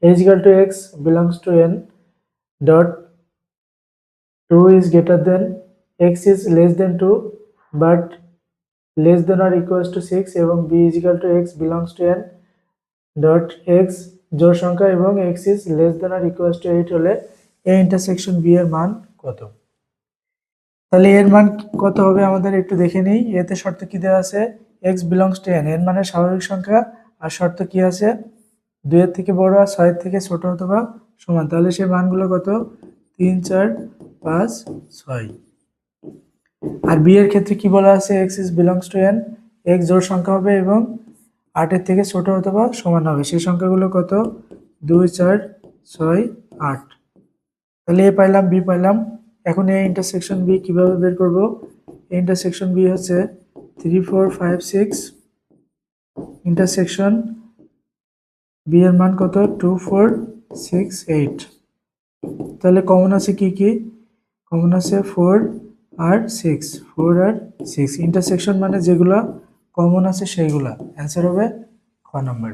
a is equal to x belongs to n dot 2 is greater than x is less than 2 but less than or equals to 6 এবং b is equal to x belongs to n dot x জোড় সংখ্যা এবং x is less than or equals to 8 হলে a intersection b এর মান কত? তাহলে এর মান কত হবে আমাদের একটু দেখে নেই। এতে শর্ত কি দেওয়া আছে, x belongs to n, এর মানে স্বাভাবিক সংখ্যা, আর শর্ত কি আছে 2 এর থেকে বড় আর 6 এর থেকে ছোট অথবা সমান। তাহলে সেই মানগুলো কত 3 4 5 6। আর b এর ক্ষেত্রে কি বলা আছে, x is belongs to n, x জোড় সংখ্যা হবে এবং 8 এর থেকে ছোট অথবা সমান হবে। সেই সংখ্যাগুলো কত 2 4 6 8। তাহলে a পাইলাম, b পাইলাম। এখন এই ইন্টারসেকশন বি কিভাবে বের করব? এই ইন্টারসেকশন বি হচ্ছে 3 4 5 6, ইন্টারসেকশন বি এর মান কত 2 4 6 8। তাহলে কমন আছে কি কি? কমন আছে 4 আর 6, 4 আর 6। ইন্টারসেকশন মানে যেগুলা কমন আছে সেইগুলা। অ্যান্সার হবে খ নাম্বার।